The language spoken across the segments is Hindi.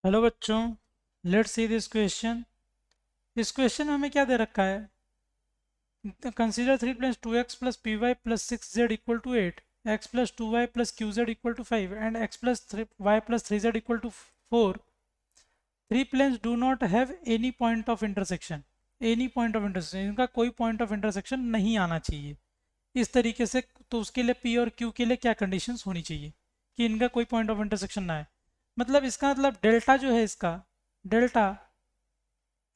हेलो बच्चों, लेट्स सी दिस क्वेश्चन। इस क्वेश्चन में हमें क्या दे रखा है? Consider 3 plus 2x plus P Y plus 6z equal to 8, x plus 2y plus Q Z equal to 5 and x plus Y plus 3z equal to 4। Three planes do not have any point of intersection. Any point of intersection, इनका कोई पॉइंट ऑफ इंटरसेक्शन नहीं आना चाहिए इस तरीके से। तो उसके लिए p और q के लिए क्या कंडीशंस होनी चाहिए कि इनका कोई पॉइंट ऑफ इंटरसेक्शन ना आए? मतलब इसका मतलब डेल्टा जो है इसका, डेल्टा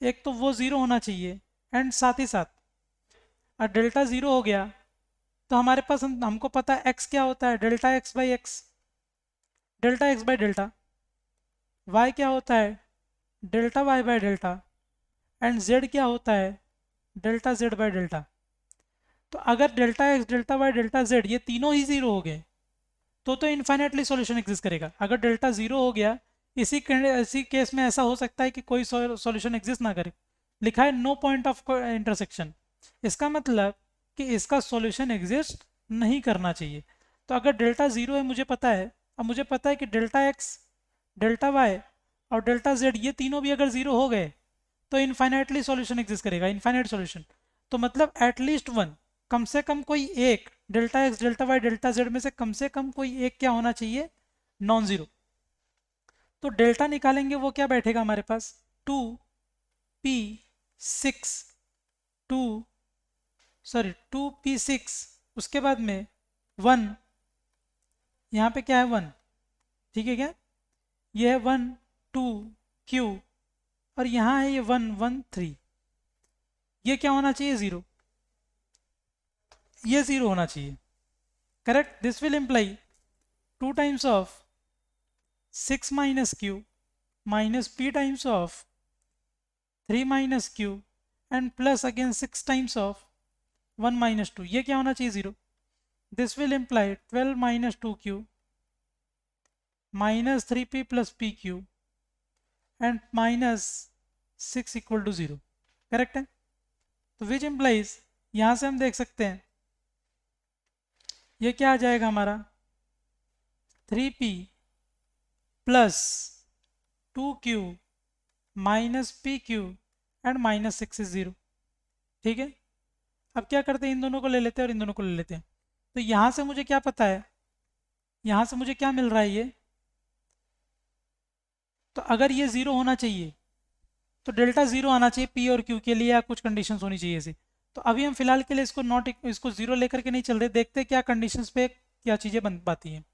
एक तो वो ज़ीरो होना चाहिए, एंड साथ ही साथ और डेल्टा ज़ीरो हो गया तो हमारे पास हमको पता है एक्स क्या होता है, delta X by X, delta X by delta. Y क्या होता है, delta Y by delta. And Z क्या होता है, डेल्टा जेड बाई डेल्टा। तो अगर delta X delta Y delta Z ये तीनों ही ज़ीरो हो गए तो इन्फाइनेटली सॉल्यूशन एग्जिस्ट करेगा। अगर डेल्टा ज़ीरो हो गया, इसी केस में ऐसा हो सकता है कि कोई सॉल्यूशन एग्जिस्ट ना करे। लिखा है नो पॉइंट ऑफ इंटरसेक्शन, इसका मतलब कि इसका सॉल्यूशन एग्जिस्ट नहीं करना चाहिए। तो अगर डेल्टा ज़ीरो है मुझे पता है, अब मुझे पता है कि डेल्टा एक्स डेल्टा वाई और डेल्टा जेड ये तीनों भी अगर ज़ीरो हो गए तो इनफाइनाइटली सॉल्यूशन एग्जिस्ट करेगा, इनफाइनाइट सॉल्यूशन। तो मतलब एटलीस्ट वन, कम से कम कोई एक, delta X delta Y delta Z में से कम कोई एक क्या होना चाहिए, नॉन ज़ीरो। तो डेल्टा निकालेंगे वो क्या बैठेगा हमारे पास, two P six, two two P six, उसके बाद में वन, यहाँ पे क्या है वन, ठीक है क्या, ये है वन टू क्यू, और यहाँ है ये वन वन थ्री। ये क्या होना चाहिए, ज़ीरो, ये ज़ीरो होना चाहिए। Correct, this will imply two times of six minus q minus p times of three minus q and plus again six times of one minus two. ये क्या होना चाहिए, zero. This will imply 12 minus two q minus three p plus p q and minus six equal to zero. Correct है। तो विच इम्प्लाइज, यहाँ से हम देख सकते हैं ये क्या आ जाएगा हमारा, three p plus two q minus P q and minus six is zero. ठीक है। अब क्या करते हैं, इन दोनों को ले लेते हैं और इन दोनों को ले लेते हैं। तो यहाँ से मुझे क्या पता है, यहाँ से मुझे क्या मिल रहा है, ये तो अगर ये ज़ीरो होना चाहिए तो डेल्टा ज़ीरो आना चाहिए पी और क्यू के लिए, या कुछ कंडीशंस होनी चाहिए ऐसी। तो अभी हम फिलहाल के लिए इसको ज़ीरो लेकर के नहीं चल रहे, देखते हैं क्या कंडीशंस पे क्या चीज़ें बन पाती हैं।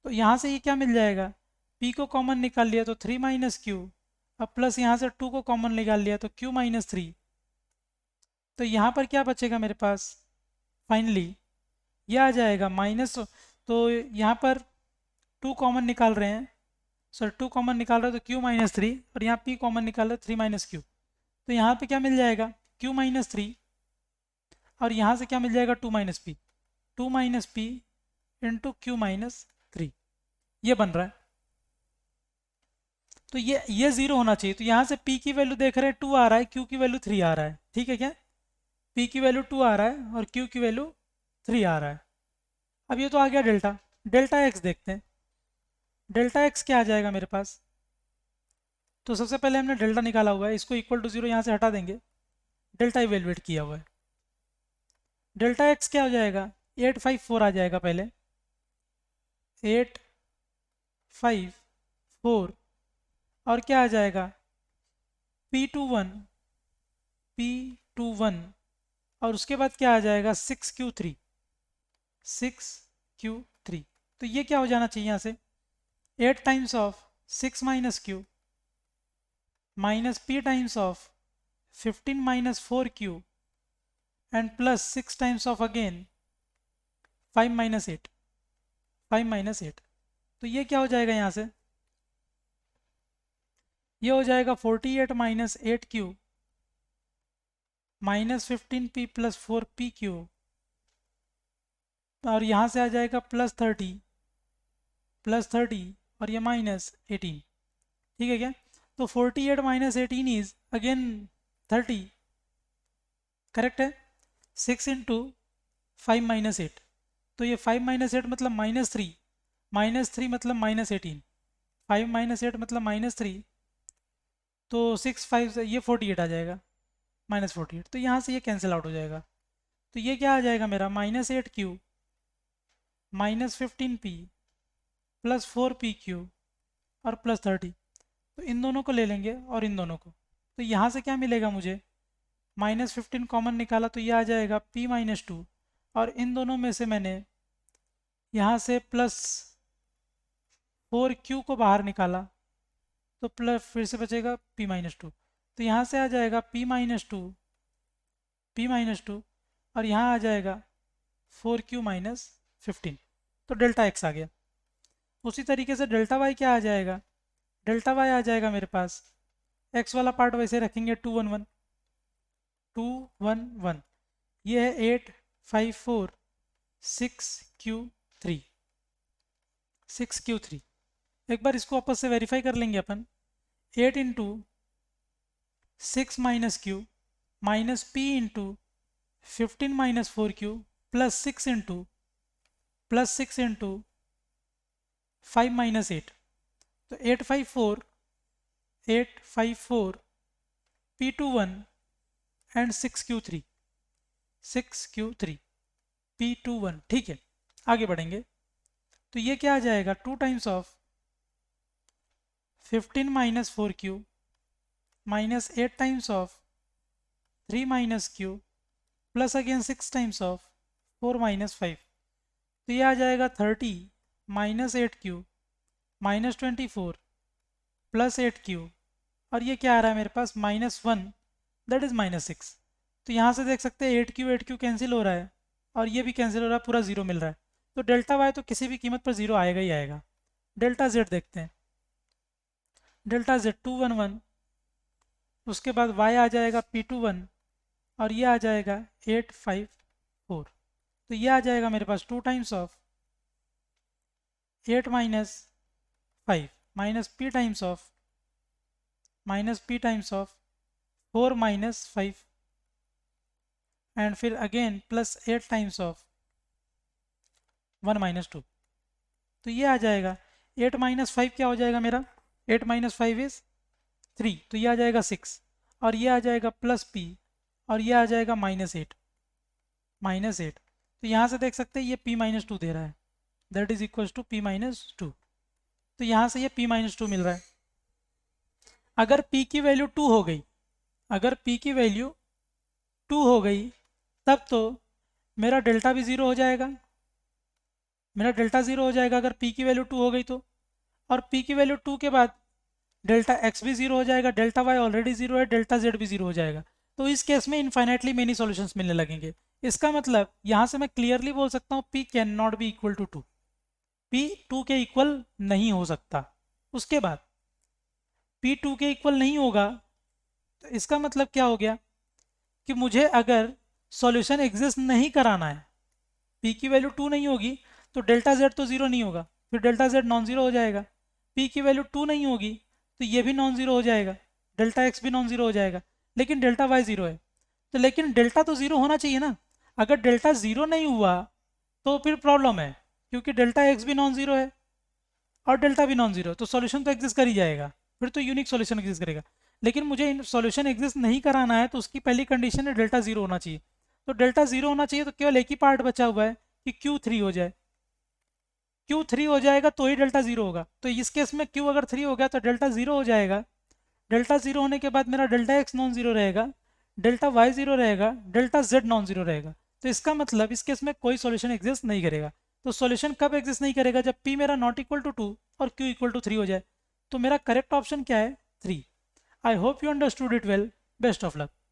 तो यहाँ से ये क्या मिल जाएगा, पी को कॉमन निकाल लिया तो थ्री माइनस क्यू, अब प्लस यहाँ से टू को कॉमन निकाल लिया तो क्यू माइनस थ्री। तो यहाँ पर क्या बचेगा मेरे पास, फाइनली ये आ जाएगा माइनस। तो यहाँ पर टू कॉमन निकाल रहे हैं, सर टू कॉमन निकाल रहे हो तो क्यू माइनस थ्री, और यहाँ पी कॉमन निकाल रहे हो थ्री माइनस क्यू। तो यहाँ पे क्या मिल जाएगा, क्यू माइनस थ्री, और यहाँ से क्या मिल जाएगा, two minus p into q minus three. ये बन रहा है। तो ये ज़ीरो होना चाहिए। तो यहाँ से p की वैल्यू देख रहे हैं टू आ रहा है, q की वैल्यू थ्री आ रहा है। ठीक है क्या, p की वैल्यू टू आ रहा है और q की वैल्यू थ्री आ रहा है। अब ये तो आ गया डेल्टा। डेल्टा एक्स देखते हैं, डेल्टा एक्स क्या आ जाएगा मेरे पास। तो सबसे पहले हमने डेल्टा निकाला हुआ है, इसको इक्वल टू जीरो यहाँ से हटा देंगे, डेल्टा इवेलुएट किया हुआ है। डेल्टा एक्स क्या हो जाएगा, 854 आ जाएगा पहले, 854, और क्या आ जाएगा, P21, P21, और उसके बाद क्या आ जाएगा, 6Q3, 6Q3। तो ये क्या हो जाना चाहिए यहाँ से, 8 times of 6 minus q minus p times of 15 minus 4Q and plus 6 times of again 5 minus 8, 5 minus 8। तो ये क्या हो जाएगा यहाँ से, ये हो जाएगा 48 minus 8Q minus 15P plus 4PQ, और यहाँ से आ जाएगा प्लस 30 और ये माइनस 18। ठीक है क्या। तो 48 माइनस 18 इज अगेन 30। करेक्ट है। 6 इंटू 5 माइनस 8, तो ये 5 माइनस 8 मतलब माइनस थ्री मतलब माइनस 18। 5 माइनस 8 मतलब -3, तो 6 5 से ये 48 आ जाएगा, -48, तो यहाँ से ये कैंसिल आउट हो जाएगा। तो ये क्या आ जाएगा मेरा, -8q -15p प्लस 4pq और प्लस 30। तो इन दोनों को ले लेंगे और इन दोनों को, तो यहाँ से क्या मिलेगा मुझे, -15 कॉमन निकाला तो ये आ जाएगा p-2, और इन दोनों में से मैंने यहाँ से प्लस 4q को बाहर निकाला तो प्लस फिर से बचेगा p-2, तो यहाँ से आ जाएगा p-2 और यहाँ आ जाएगा 4q - 15, तो डेल्टा x आ गया। उसी तरीके से डेल्टा y क्या आ जाएगा, डेल्टा y आ जाएगा मेरे पास, x वाला पार्ट वैसे रखेंगे 2 1 1 2 1 1, ये है 8 5 4 6q3 6q3। एक बार इसको आपस से वेरीफाई कर लेंगे अपन, 8 into 6 minus q minus p into 15 minus 4q plus 6 into 5 minus 8, तो 8 5 4 p21 एंड 6q3 p21, ठीक है। आगे बढ़ेंगे तो ये क्या आ जाएगा, 2 times of 15 minus 4q minus 8 times of 3 minus q plus again 6 times of 4 minus 5, तो ये आ जाएगा 30 minus 8q minus 24 plus 8q, और ये क्या आ रहा है मेरे पास, -1 दैट इज -6। तो यहाँ से देख सकते हैं 8q कैंसिल हो रहा है और ये भी कैंसिल हो रहा है, पूरा जीरो मिल रहा है। तो डेल्टा वाई तो किसी भी कीमत पर जीरो आएगा ही आएगा। डेल्टा जेड देखते हैं, डेल्टा जेड 2 1 1, उसके बाद y आ जाएगा p21 और ये आ जाएगा 8 5 4, तो ये आ जाएगा मेरे पास 2 times of 8 minus 5 minus p times of 4 minus 5 and फिर again plus 8 times of 1 minus 2, तो ये आ जाएगा 8 माइनस 5 क्या हो जाएगा मेरा, 8 माइनस 5 इज 3, तो ये आ जाएगा 6 और ये आ जाएगा प्लस p और ये आ जाएगा -8, तो यहाँ से देख सकते हैं ये p-2 दे रहा है, that is equal to p-2, तो यहाँ से ये p-2 मिल रहा है। अगर p की वैल्यू 2 हो गई, अगर p की वैल्यू 2 हो गई तब तो मेरा डेल्टा भी ज़ीरो हो जाएगा, मेरा डेल्टा ज़ीरो हो जाएगा अगर p की वैल्यू 2 हो गई तो, और p की वैल्यू 2 के बाद डेल्टा x भी ज़ीरो हो जाएगा, डेल्टा y ऑलरेडी ज़ीरो है, डेल्टा z भी ज़ीरो हो जाएगा। तो इस केस में इनफाइनाइटली मेनी सॉल्यूशंस मिलने लगेंगे। इसका मतलब यहाँ से मैं क्लियरली बोल सकता हूँ p can not be equal to 2, p 2 के इक्वल नहीं हो सकता। उसके बाद p 2 के इक्वल नहीं होगा तो इसका मतलब क्या हो गया कि मुझे अगर सॉल्यूशन एग्जिस्ट नहीं कराना है, p की वैल्यू 2 नहीं होगी तो डेल्टा z तो ज़ीरो नहीं होगा, फिर डेल्टा z नॉन ज़ीरो हो जाएगा, p की वैल्यू 2 नहीं होगी तो ये भी नॉन ज़ीरो हो जाएगा, डेल्टा x भी नॉन ज़ीरो हो जाएगा, लेकिन डेल्टा y ज़ीरो है। तो लेकिन डेल्टा तो ज़ीरो होना चाहिए ना, अगर डेल्टा ज़ीरो नहीं हुआ तो फिर प्रॉब्लम है, क्योंकि डेल्टा x भी नॉन ज़ीरो है और डेल्टा भी नॉन ज़ीरो, तो सॉल्यूशन तो एग्जिस्ट कर ही जाएगा, फिर तो यूनिक सॉल्यूशन एग्जिस्ट करेगा। लेकिन मुझे सॉल्यूशन एग्जिस्ट नहीं कराना है तो उसकी पहली कंडीशन है डेल्टा ज़ीरो होना चाहिए। तो डेल्टा ज़ीरो होना चाहिए तो केवल एक ही पार्ट बचा हुआ है कि Q3 हो जाए, Q3 हो जाएगा तो ही डेल्टा ज़ीरो होगा। तो इस केस में Q अगर 3 हो गया तो डेल्टा ज़ीरो हो जाएगा, डेल्टा ज़ीरो होने के बाद मेरा डेल्टा x नॉन ज़ीरो रहेगा, डेल्टा y ज़ीरो रहेगा, डेल्टा z नॉन ज़ीरो रहेगा। तो इसका मतलब इस केस में कोई सॉल्यूशन एग्जिस्ट नहीं करेगा। तो सॉल्यूशन कब एग्जिस्ट नहीं करेगा, जब p मेरा नॉट इक्वल टू 2 और q इक्वल टू 3 हो जाए। तो मेरा करेक्ट ऑप्शन क्या है, 3। I hope you understood it well, best of luck.